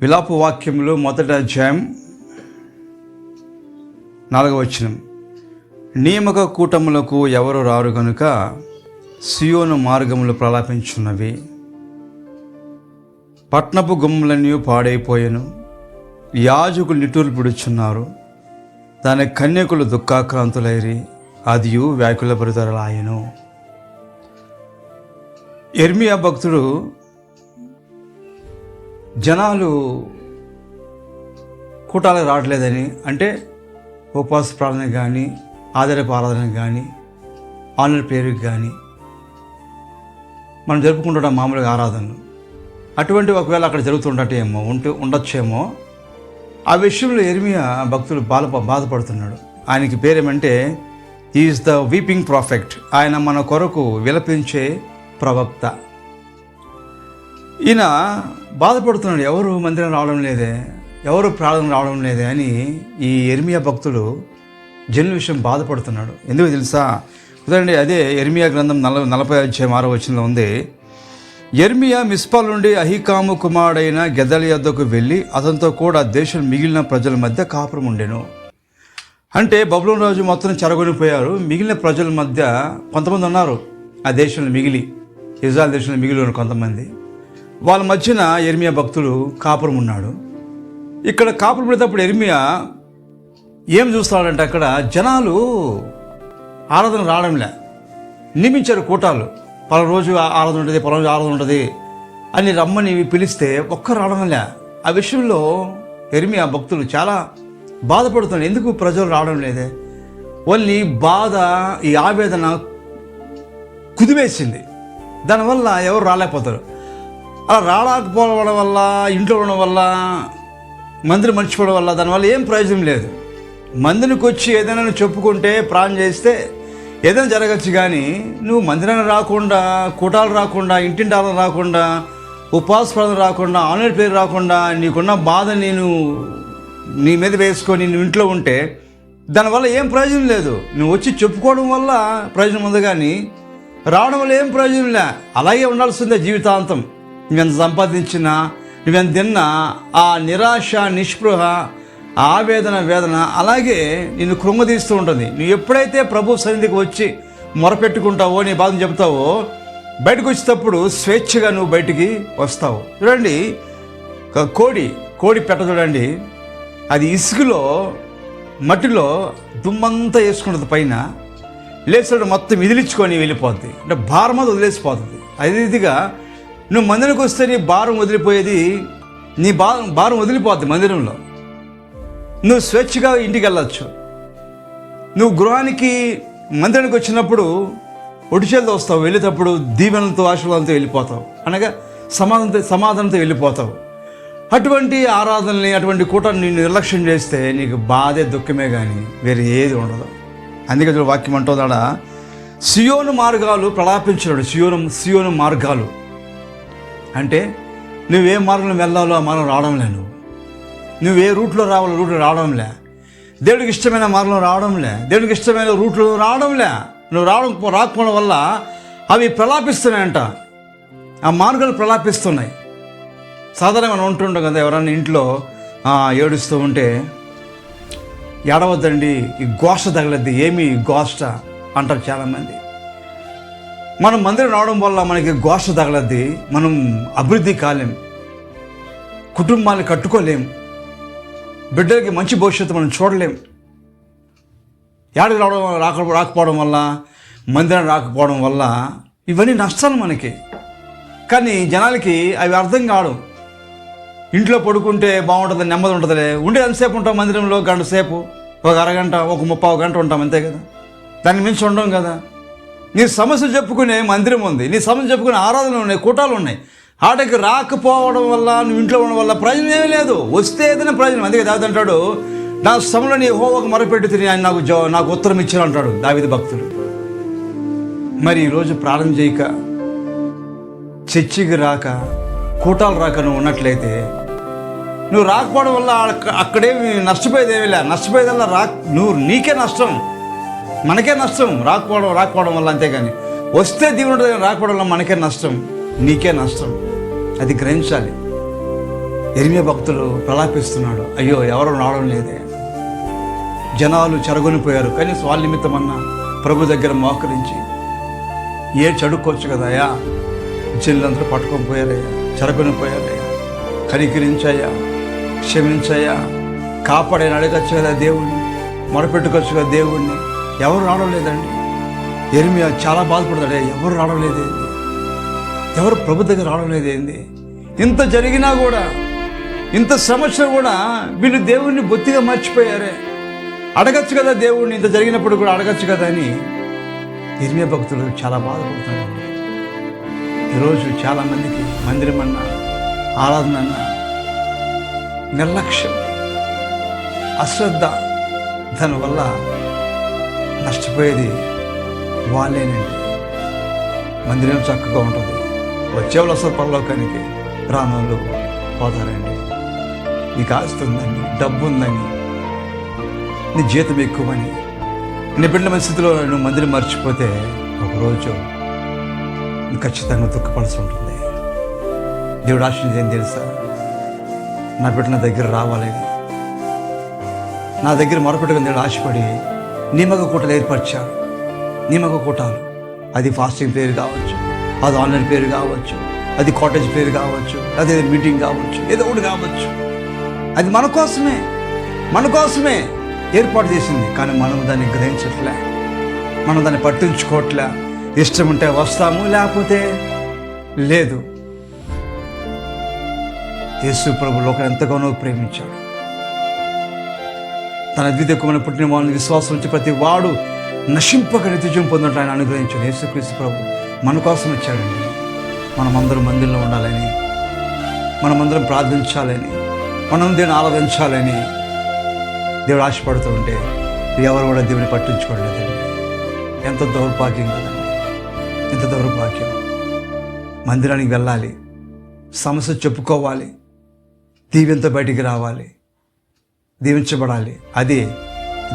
విలాప వాక్యములు మొదటి అధ్యాయం 4వ వచనం. నియామక కూటములకు ఎవరు రారు గనుక సియోను మార్గములు ప్రలాపించున్నవి. పట్నపు గుమ్మలన్నీ పాడైపోయెను, యాజకులు నిట్టూర్లు పిడుచున్నారు. దాని కన్యకులు దుఃఖాక్రాంతులైరి, అదియు వ్యాకుల భరితరలాయెను. యిర్మీయా భక్తుడు జనాలు కూటాలకు రావట్లేదని, అంటే ఉపవాస ప్రార్థన కానీ, ఆధారపు ఆరాధన కానీ, ఆన్లైన్ పేరుకి కానీ మనం జరుపుకుంటున్నాం మామూలుగా ఆరాధనలు. అటువంటి ఒకవేళ అక్కడ జరుగుతుండటేమో ఉండొచ్చేమో. ఆ విషయంలో యిర్మీయా భక్తులు బాధపడుతున్నాడు. ఆయనకి పేరేమంటే ఈజ్ ద వీపింగ్ ప్రాఫెట్. ఆయన మన కొరకు విలపించే ప్రవక్త. ఈయన బాధపడుతున్నాడు, ఎవరు మందిరం రావడం లేదే, ఎవరు ప్రార్థన రావడం లేదే అని ఈ యిర్మీయా భక్తుడు జనుల విషయం బాధపడుతున్నాడు. ఎందుకు తెలుసా? ఉదాహరణ అదే యిర్మీయా గ్రంథం 40 అధ్యాయం 6వ వచనంలో ఉంది. యిర్మీయా మిస్పా నుండి అహీకాము కుమారుడైన గెదల్యా యొద్దకు వెళ్ళి అతనితో కూడా దేశం మిగిలిన ప్రజల మధ్య కాపురం ఉండెను. అంటే బబులోను రాజు మొత్తం చెరగొనిపోయారు. మిగిలిన ప్రజల మధ్య కొంతమంది ఉన్నారు ఆ దేశంలో మిగిలి, ఇజ్రాయెల్ దేశంలో మిగిలి ఉన్నారు కొంతమంది. వాళ్ళ మధ్యన యిర్మీయా భక్తుడు కాపురం ఉన్నాడు. ఇక్కడ కాపురం పడేటప్పుడు యిర్మీయా ఏం చూస్తాడంటే, అక్కడ జనాలు ఆరాధన రావడంలే. నియమించారు కూటాలు, పలానా రోజు ఆరాధన ఉంటుంది, పలానా రోజు ఆరాధన ఉంటుంది అని రమ్మని పిలిస్తే ఒక్కరు రావడంలే. ఆ విషయంలో యిర్మీయా భక్తులు చాలా బాధపడుతున్నాడు. ఎందుకు ప్రజలు రావడం లేదే? వాళ్ళని బాధ, ఈ ఆవేదన కుదివేసింది. దానివల్ల ఎవరు రాలేకపోతారు. అలా రాలేకపోవడం వల్ల, ఇంట్లో ఉండడం వల్ల, మందిరం మర్చిపోవడం వల్ల దానివల్ల ఏం ప్రయోజనం లేదు. మందిరికి వచ్చి ఏదైనా నువ్వు చెప్పుకుంటే, ప్రార్థన చేస్తే ఏదైనా జరగచ్చు. కానీ నువ్వు మందిరానికి రాకుండా, కూటాలు రాకుండా, ఇంటింటి ఆరాధన రాకుండా, ఉపవాస ప్రార్థన రాకుండా, ఆన్లైన్ పేరు రాకుండా, నీకున్న బాధ నేను నీ మీద వేసుకొని నువ్వు ఇంట్లో ఉంటే దానివల్ల ఏం ప్రయోజనం లేదు. నువ్వు వచ్చి చెప్పుకోవడం వల్ల ప్రయోజనం ఉంది, కానీ రావడం వల్ల ఏం ప్రయోజనం లే. అలాగే ఉండాల్సిందే జీవితాంతం. నువ్వెంత సంపాదించినా, నువ్వెంత తిన్నా, ఆ నిరాశ, నిస్పృహ, ఆవేదన, వేదన అలాగే నిన్ను కృంగదీస్తూ ఉంటుంది. నువ్వు ఎప్పుడైతే ప్రభు సన్నిధికి వచ్చి మొరపెట్టుకుంటావో, నీ బాధను చెప్తావో, బయటకు వచ్చేటప్పుడు స్వేచ్ఛగా నువ్వు బయటికి వస్తావు. చూడండి, కోడి పెట్ట చూడండి, అది ఇసుకలో, మట్టిలో దుమ్మంతా వేసుకుంటుంది, పైన లేచాడు మొత్తం విదిలించుకొని వెళ్ళిపోద్ది. అంటే భారం అది వదిలేసిపోతుంది. అదే రీతిగా నువ్వు మందిరానికి వస్తే నీ భారం వదిలిపోయేది, నీ భారం వదిలిపోద్ది. మందిరంలో నువ్వు స్వేచ్ఛగా ఇంటికి వెళ్ళచ్చు. నువ్వు గృహానికి, మందిరానికి వచ్చినప్పుడు ఒడిచేలతో వస్తావు, వెళ్ళేటప్పుడు దీవెనలతో, ఆశీర్వాదంతో వెళ్ళిపోతావు, అనగా సమాధానంతో వెళ్ళిపోతావు. అటువంటి ఆరాధనని, అటువంటి కూటాన్ని నిర్లక్ష్యం చేస్తే నీకు బాధే, దుఃఖమే కానీ వేరే ఏది ఉండదు. అందుకే వాక్యం అంటుందాడ, సియోను మార్గాలు ప్రలాపించినాడు. సియోను మార్గాలు అంటే నువ్వే మార్గంలో వెళ్ళాలో ఆ మార్గం రావడంలే. నువ్వే రూట్లో రావాలో రూట్లో రావడంలే. దేవుడికి ఇష్టమైన మార్గంలో రావడంలే. దేవుడికి ఇష్టమైన రూట్లో రావడంలే. నువ్వు రాకపోవడం వల్ల అవి ప్రలాపిస్తున్నాయంట. ఆ మార్గాలు ప్రలాపిస్తున్నాయి. సాధారణంగా మనం ఉంటుంటాం కదా, ఎవరన్నా ఇంట్లో ఏడుస్తూ ఉంటే, ఏడవద్దండి, ఈ గోష్ట తగలద్ది, ఏమి గోష్ట అంటారు చాలామంది. మనం మందిరం రావడం వల్ల మనకి గోష్ట తగలద్ది, మనం అభివృద్ధి కాలేం, కుటుంబాన్ని కట్టుకోలేం, బిడ్డలకి మంచి భవిష్యత్తు మనం చూడలేం. ఏడకి రాకపోవడం వల్ల, మందిరం రాకపోవడం వల్ల ఇవన్నీ నష్టాలు మనకి. కానీ జనాలకి అవి అర్థం కావడం. ఇంట్లో పడుకుంటే బాగుంటుంది, నెమ్మది ఉంటుందిలే, ఉండే ఎంతసేపు ఉంటాం మందిరంలో? గంట సేపు, ఒక అరగంట, ఒక 30 గంట ఉంటాం, అంతే కదా. దాన్ని మించి ఉండం కదా. నీ సమస్య చెప్పుకునే మందిరం ఉంది, నీ సమస్య చెప్పుకునే ఆరాధనలు ఉన్నాయి, కూటాలు ఉన్నాయి. ఆటకి రాకపోవడం వల్ల, నువ్వు ఇంట్లో ఉండడం వల్ల ప్రయోజనం ఏమీ లేదు. వస్తే ఏదైనా ప్రయోజనం. అందుకే దావీదు అంటాడు, నా శ్రమలో నీ యెహోవాకు మొరపెట్టి తిని ఆయన నాకు ఉత్తరం ఇచ్చాడు అంటాడు దావీదు భక్తుడు. మరి ఈరోజు ప్రార్థన చేయక, చర్చికి రాక, కూటాలు రాక నువ్వు ఉన్నట్లయితే, నువ్వు రాకపోవడం వల్ల అక్కడేమి నష్టపోయేదేమీ లే. నష్టపోయేదల్లా నీకే నష్టం, మనకే నష్టం. రాకపోవడం వల్ల, అంతేగాని వస్తే దీవెన ఉంటుంది, రాకపోవడం వల్ల మనకే నష్టం, నీకే నష్టం. అది గ్రహించాలి. ఇర్మియా భక్తులు ప్రలాపిస్తున్నాడు, అయ్యో ఎవరు రావడం లేదే, జనాలు చెరగొనిపోయారు, కనీసం వాళ్ళ నిమిత్తమన్నా ప్రభు దగ్గర మోకరించి చడుక్కోవచ్చు కదయ్యా, చెల్లందరూ పట్టుకొని పోయారయ్యా, చెరగొనిపోయారయ్యా, కనికరించయ్యా, క్షమించయ్యా, కాపాడని అడగచ్చు కదా దేవుణ్ణి, మొరపెట్టుకోవచ్చు కదా దేవుణ్ణి. ఎవరు రావడం లేదండి. ఇర్మియా చాలా బాధపడతాడు, ఎవరు రావడం లేదేంది, ఎవరు ప్రభు దగ్గర రావడం లేదేంది. ఇంత జరిగినా కూడా, ఇంత సమస్య కూడా వీళ్ళు దేవుణ్ణి బొత్తిగా మర్చిపోయారే. అడగచ్చు కదా దేవుణ్ణి, ఇంత జరిగినప్పుడు కూడా అడగచ్చు కదా అని ఇర్మియా భక్తులు చాలా బాధపడుతున్నారు. ఈరోజు చాలామందికి మందిరం అన్నా, ఆరాధన అన్నా నిర్లక్ష్యం, అశ్రద్ధ, దానివల్ల నష్టపోయేది వాళ్ళేనండి. మందిరం చక్కగా ఉంటుంది, వచ్చేవాళ్ళు అసలు పరలోకానికి, రానోళ్ళు పోతారండి. నీకు ఆస్తి ఉందని, డబ్బు ఉందని, నీ జీతం ఎక్కువని, నీ బిడ్డ పరిస్థితిలో నువ్వు మందిరం మర్చిపోతే ఒకరోజు నువ్వు ఖచ్చితంగా దుఃఖపడాల్సి ఉంటుంది. దేవుడు ఆశించేది ఏం తెలుసా? నా బిడ్డ నా దగ్గర రావాలని, నా దగ్గర మొరపెట్టుకుని దేవుడు ఆశపడి నియమక కూటలు ఏర్పరిచాడు. నియమక కూటాలు, అది ఫాస్టింగ్ పేరు కావచ్చు, అది ఆన్లైన్ పేరు కావచ్చు, అది కాటేజ్ పేరు కావచ్చు, అదే మీటింగ్ కావచ్చు, ఏదో ఒకటి కావచ్చు. అది మన కోసమే ఏర్పాటు చేసింది. కానీ మనం దాన్ని గ్రహించట్లే, మనం దాన్ని పట్టించుకోవట్లే. ఇష్టం ఉంటే వస్తాము, లేకపోతే లేదు. యేసు ప్రభు లోకం ఎంతగానో ప్రేమించాడు. తన ద్వితీయమైన పుట్టిన వాళ్ళని విశ్వాసం నుంచి ప్రతి వాడు నశింపక నిత్యజీవం పొందడం ఆయన అనుగ్రహించాడు. యేసుక్రీస్తు ప్రభు మన కోసం వచ్చాడండి. మనమందరం మందిరంలో ఉండాలని, మనమందరం ప్రార్థించాలని, మనం దేవుని ఆరాధించాలని దేవుడు ఆశపడుతూ ఉంటే ఎవరు కూడా దేవుని పట్టించుకోవట్లేదండి. ఎంత దౌర్భాగ్యం కదండి, ఎంత దౌర్భాగ్యం. మందిరానికి వెళ్ళాలి, సమస్య చెప్పుకోవాలి, దీవెంతో బయటికి రావాలి, దీవించబడాలి. అదే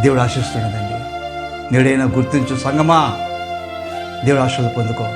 దేవుడు ఆశిస్తున్నదండి. నేడైనా గుర్తించు సంగమా, దేవుడు ఆశీర్వాదం పొందుకో.